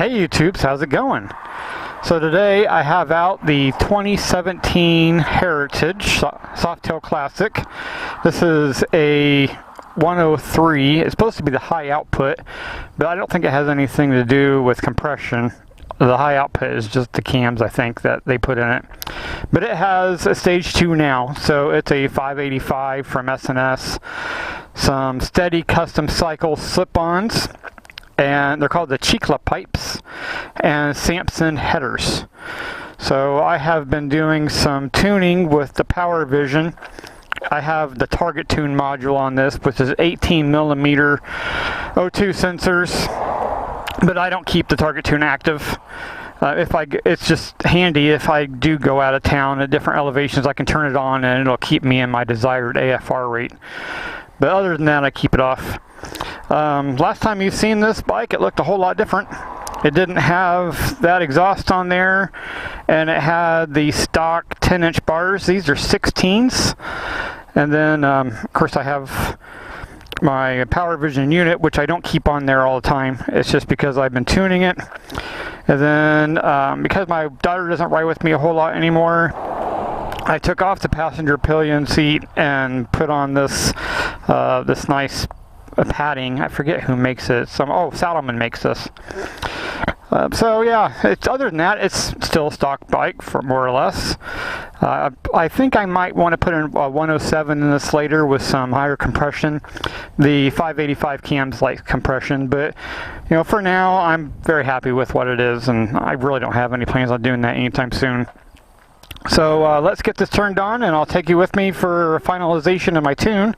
Hey YouTubes, how's it going? So today I have out the 2017 Heritage Softail Classic. This is a 103. It's supposed to be the high output, but I don't think it has anything to do with compression. The high output is just the cams, I think, that they put in it. But it has a stage 2 now, so it's a 585 from S&S. Some steady custom cycle slip-ons, and they're called the Chicla pipes, and Samson headers. So I have been doing some tuning with the Power Vision. I have the Target Tune module on this, which is 18 millimeter O2 sensors, but I don't keep the Target Tune active. It's just handy if I do go out of town at different elevations. I can turn it on and it'll keep me in my desired AFR rate. But other than that, I keep it off. Last time you've seen this bike, it looked a whole lot different. It didn't have that exhaust on there, and it had the stock 10-inch bars. These are 16s. And then, of course, I have my Power Vision unit, which I don't keep on there all the time. It's just because I've been tuning it. And then, because my daughter doesn't ride with me a whole lot anymore, I took off the passenger pillion seat and put on this this nice padding. I forget who makes it. Salomon makes this. So yeah, other than that, it's still a stock bike for more or less. I think I might want to put in a 107 in this later with some higher compression. The 585 cams like compression, but you know, for now I'm very happy with what it is, and I really don't have any plans on doing that anytime soon. So let's get this turned on, and I'll take you with me for finalization of my tune.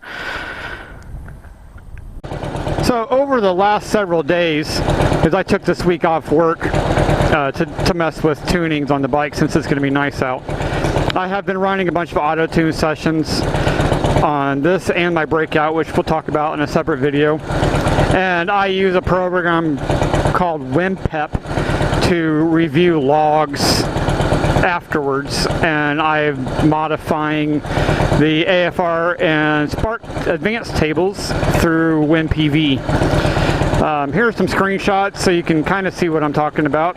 So over the last several days, as I took this week off work to mess with tunings on the bike since it's going to be nice out, I have been running a bunch of auto tune sessions on this and my breakout, which we'll talk about in a separate video. And I use a program called WinPep to review logs afterwards, and I'm modifying the AFR and Spark advanced tables through WinPV. Here are some screenshots so you can kind of see what I'm talking about.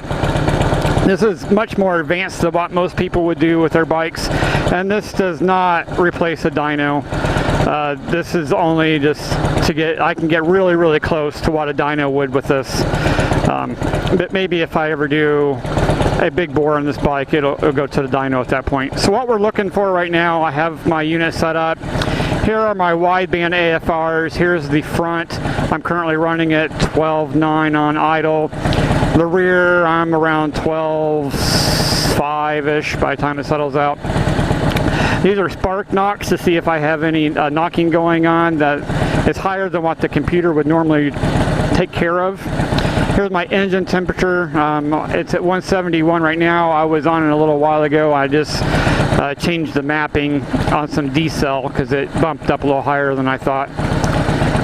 This is much more advanced than what most people would do with their bikes, and this does not replace a dyno. This is only just I can get really, really close to what a dyno would with this. But maybe if I ever do a big bore on this bike, it'll go to the dyno at that point. So what we're looking for right now, I have my unit set up. Here are my wideband AFRs. Here's the front. I'm currently running at 12.9 on idle. The rear, I'm around 12.5-ish by the time it settles out. These are spark knocks to see if I have any knocking going on that is higher than what the computer would normally take care of. Here's my engine temperature. It's at 171 right now. I was on it a little while ago. I just changed the mapping on some decel because it bumped up a little higher than I thought,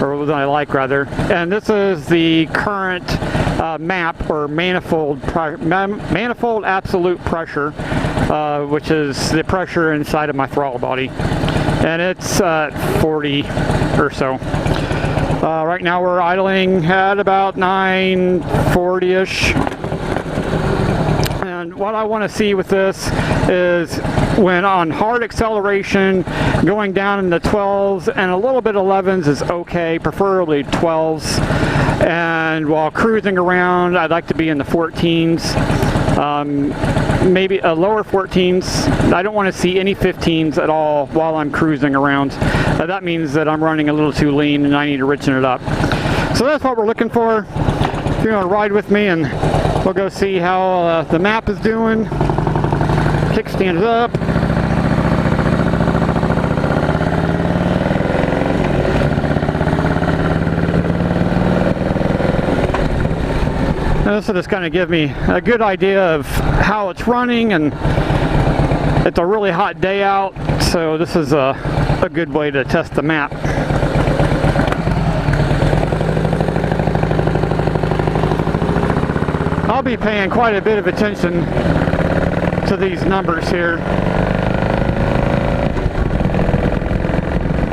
or than I like rather. And this is the current map, or manifold absolute pressure, which is the pressure inside of my throttle body, and it's 40 or so. Right now we're idling at about 940-ish. And what I want to see with this is when on hard acceleration, going down in the 12s and a little bit of 11s is okay, preferably 12s. And while cruising around, I'd like to be in the 14s. Maybe a lower 14s. I don't want to see any 15s at all while I'm cruising around. That means that I'm running a little too lean and I need to richen it up. So that's what we're looking for. If you want to ride with me, and we'll go see how the map is doing. Kickstand is up. And this will just kind of give me a good idea of how it's running, and it's a really hot day out, so this is a good way to test the map. I'll be paying quite a bit of attention to these numbers here.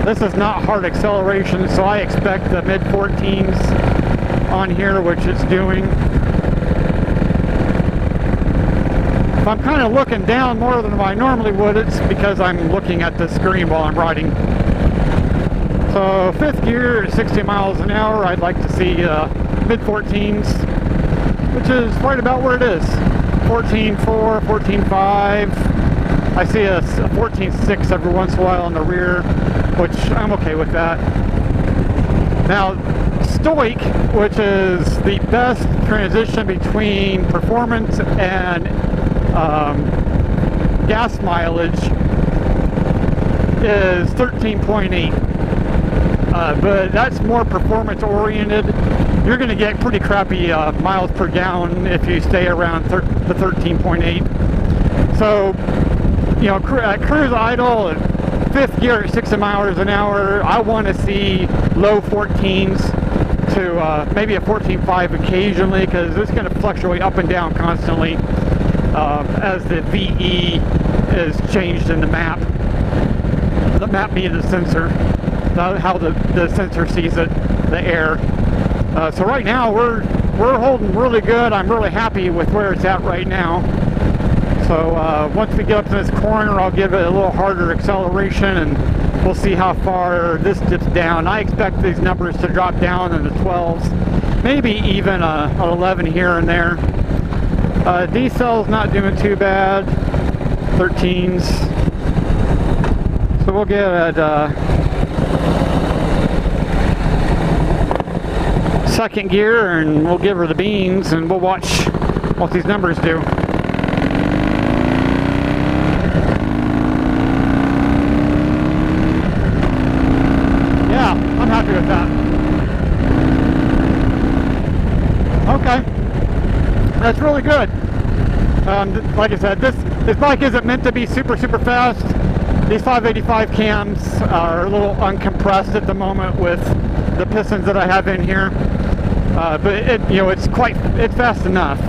This is not hard acceleration, so I expect the mid-14s on here, which it's doing. I'm kind of looking down more than I normally would. It's because I'm looking at the screen while I'm riding. So 5th gear at 60 miles an hour, I'd like to see mid-14s, which is right about where it is. 14.4, 14.5. I see a 14.6 every once in a while on the rear, which I'm okay with that. Now, stoic, which is the best transition between performance and gas mileage, is 13.8. But that's more performance oriented. You're going to get pretty crappy miles per gallon if you stay around the 13.8. So, you know, at cruise idle at 5th gear at 60 miles an hour, I want to see low 14s to maybe a 14.5 occasionally, because it's going to fluctuate up and down constantly as the VE is changed in the map. The map being the sensor. How the sensor sees it, the air. So right now we're holding really good. I'm really happy with where it's at right now. So once we get up to this corner, I'll give it a little harder acceleration, and we'll see how far this dips down. I expect these numbers to drop down in the 12s, maybe even an 11 here and there. D-cell's not doing too bad, 13s. So we'll get at 2nd gear, and we'll give her the beans, and we'll watch what these numbers do. Yeah, I'm happy with that. Okay, that's really good. Like I said, this bike isn't meant to be super fast. These 585 cams are a little uncompressed at the moment with the pistons that I have in here. But it's fast enough.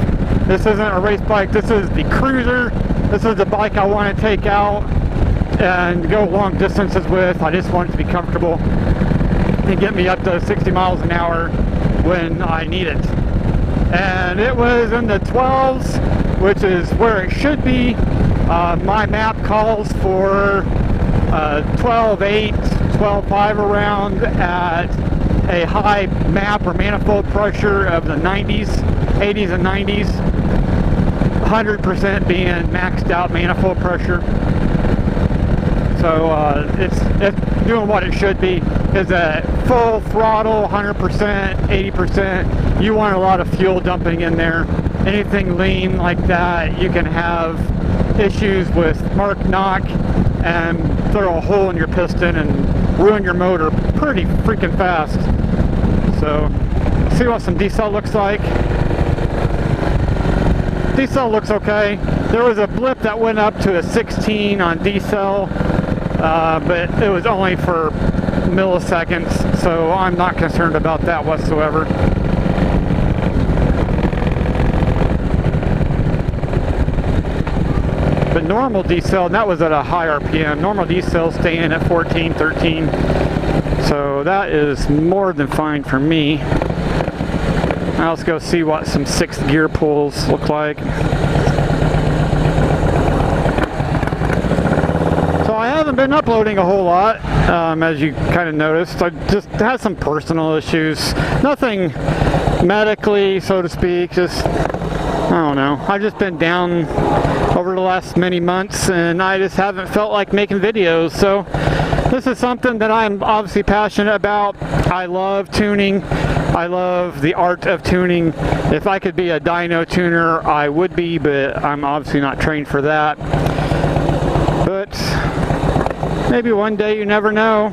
This isn't a race bike. This is the cruiser. This is the bike I want to take out and go long distances with. I just want it to be comfortable and get me up to 60 miles an hour when I need it. And it was in the 12s, which is where it should be. My map calls for 12.8, 12.5 around at a high map or manifold pressure of the 90s, 80s and 90s, 100% being maxed out manifold pressure. So it's doing what it should be. Is at full throttle, 100%, 80%. You want a lot of fuel dumping in there. Anything lean like that, you can have issues with mark knock and throw a hole in your piston and ruin your motor pretty freaking fast. So, see what some D-cell looks like. D-cell looks okay. There was a blip that went up to a 16 on D-cell, but it was only for milliseconds, so I'm not concerned about that whatsoever. But normal D-cell, and that was at a high RPM, normal D-cell staying at 14, 13. So that is more than fine for me. Now let's go see what some 6th gear pulls look like. So I haven't been uploading a whole lot, as you kind of noticed. I just had some personal issues. Nothing medically, so to speak, just, I don't know. I've just been down over the last many months, and I just haven't felt like making videos. So this is something that I'm obviously passionate about. I love tuning. I love the art of tuning. If I could be a dyno tuner, I would be, but I'm obviously not trained for that. But maybe one day, you never know.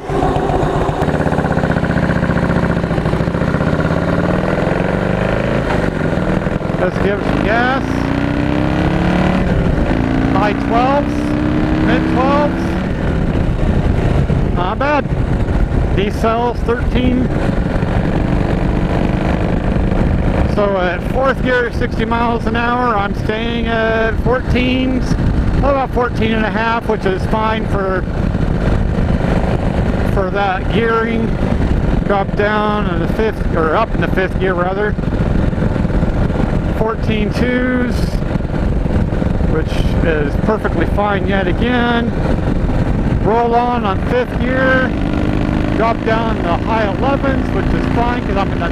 Let's give it some gas. High 12s, mid 12s. Not bad. D-cells 13. So at 4th gear, 60 miles an hour, I'm staying at 14s, about 14 and a half, which is fine for that gearing. Drop down in the 5th, or up in the 5th gear rather. 14.2s, which is perfectly fine yet again. Roll on 5th gear, drop down the high 11s, which is fine because I'm in the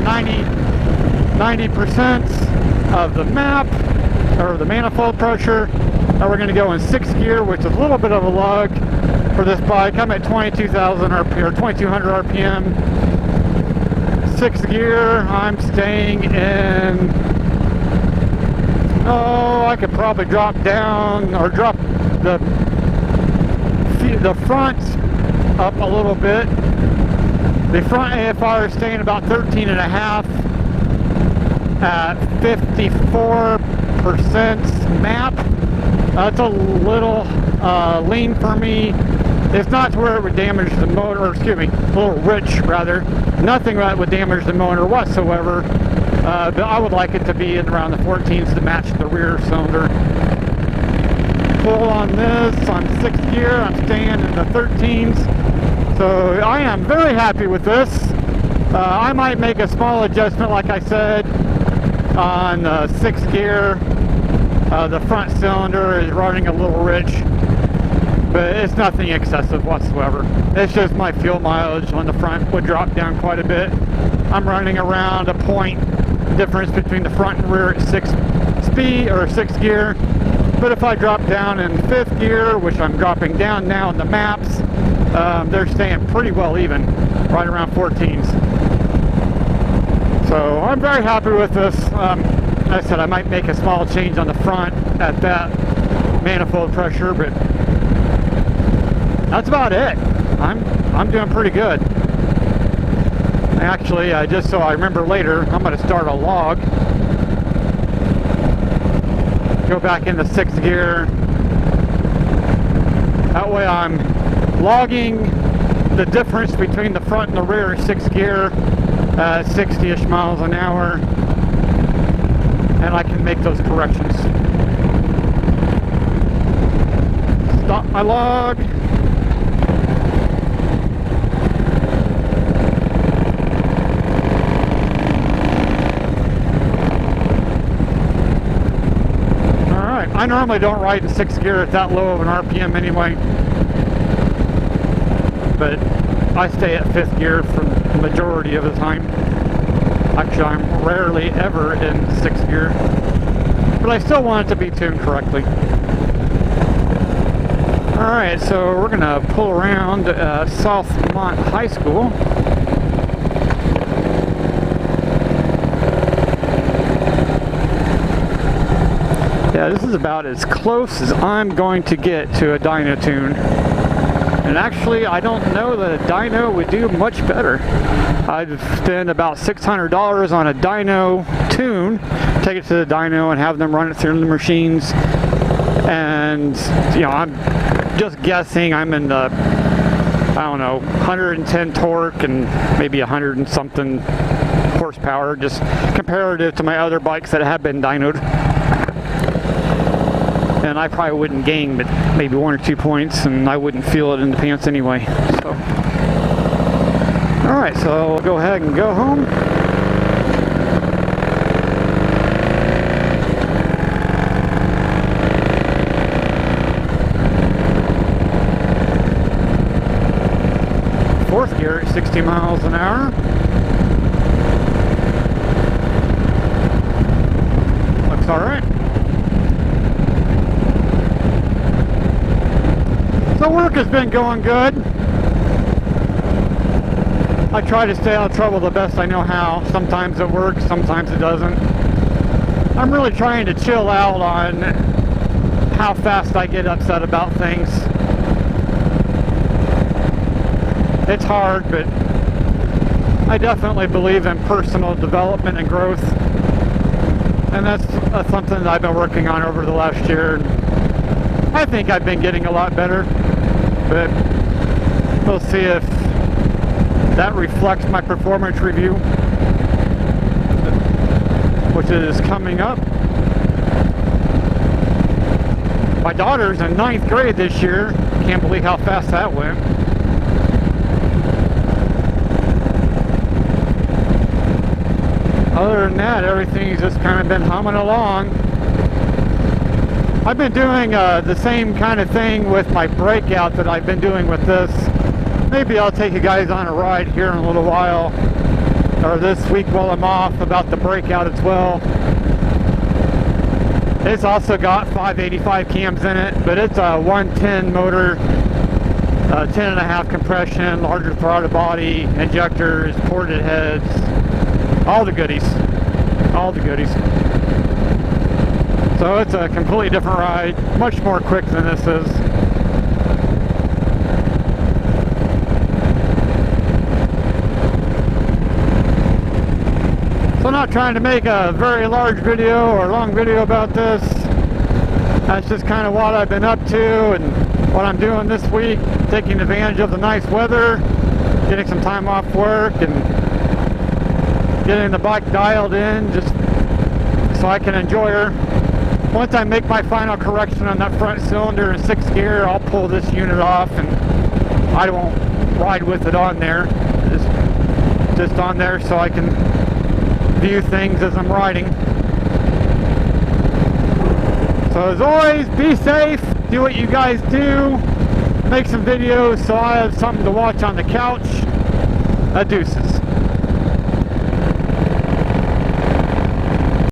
90% of the map, or the manifold pressure. Now we're going to go in 6th gear, which is a little bit of a lug for this bike. I'm at 22,000 RPM, or 2200 RPM. 6th gear, I'm staying in, I could probably drop down, or drop the front up a little bit. The front AFR is staying about 13 and a half at 54% map. That's a little lean for me. It's not to where it would damage the motor, or excuse me, a little rich rather. Nothing that would damage the motor whatsoever. But I would like it to be in around the 14s to match the rear cylinder. Pull on this on 6th gear, I'm staying in the 13s. So I am very happy with this. I might make a small adjustment, like I said, on 6th gear. The front cylinder is running a little rich, but it's nothing excessive whatsoever. It's just my fuel mileage on the front would drop down quite a bit. I'm running around a point difference between the front and rear at 6th speed or 6th gear. But if I drop down in 5th gear, which I'm dropping down now in the maps, they're staying pretty well even, right around 14s. So I'm very happy with this. Like I said, I might make a small change on the front at that manifold pressure, but that's about it. I'm doing pretty good. Actually, just so I remember later, I'm going to start a log. Go back into 6th gear. That way I'm logging the difference between the front and the rear 6th gear at 60-ish miles an hour. And I can make those corrections. Stop my log. I normally don't ride in 6th gear at that low of an RPM anyway, but I stay at 5th gear for the majority of the time. Actually, I'm rarely ever in 6th gear, but I still want it to be tuned correctly. Alright, so we're going to pull around Southmont High School. Yeah, this is about as close as I'm going to get to a dyno tune. And actually, I don't know that a dyno would do much better. I'd spend about $600 on a dyno tune, take it to the dyno and have them run it through the machines. And, you know, I'm just guessing I'm in the, I don't know, 110 torque and maybe 100 and something horsepower, just comparative to my other bikes that have been dynoed. And I probably wouldn't gain but maybe 1 or 2 points, and I wouldn't feel it in the pants anyway. So, alright, so I'll go ahead and go home. Fourth gear at 60 miles an hour. Looks alright. So work has been going good. I try to stay out of trouble the best I know how. Sometimes it works, sometimes it doesn't. I'm really trying to chill out on how fast I get upset about things. It's hard, but I definitely believe in personal development and growth. And that's something that I've been working on over the last year. I think I've been getting a lot better, but we'll see if that reflects my performance review, which is coming up. My daughter's in 9th grade this year. Can't believe how fast that went. Other than that, everything's just kind of been humming along. I've been doing the same kind of thing with my breakout that I've been doing with this. Maybe I'll take you guys on a ride here in a little while, or this week while I'm off, about the breakout as well. It's also got 585 cams in it, but it's a 110 motor, 10.5 compression, larger throttle body, injectors, ported heads, all the goodies. All the goodies. So it's a completely different ride, much more quick than this is. So I'm not trying to make a very large video or long video about this. That's just kind of what I've been up to and what I'm doing this week, taking advantage of the nice weather, getting some time off work and getting the bike dialed in just so I can enjoy her. Once I make my final correction on that front cylinder in 6th gear, I'll pull this unit off and I won't ride with it on there. Just on there so I can view things as I'm riding. So as always, be safe, do what you guys do, make some videos so I have something to watch on the couch. Deuces.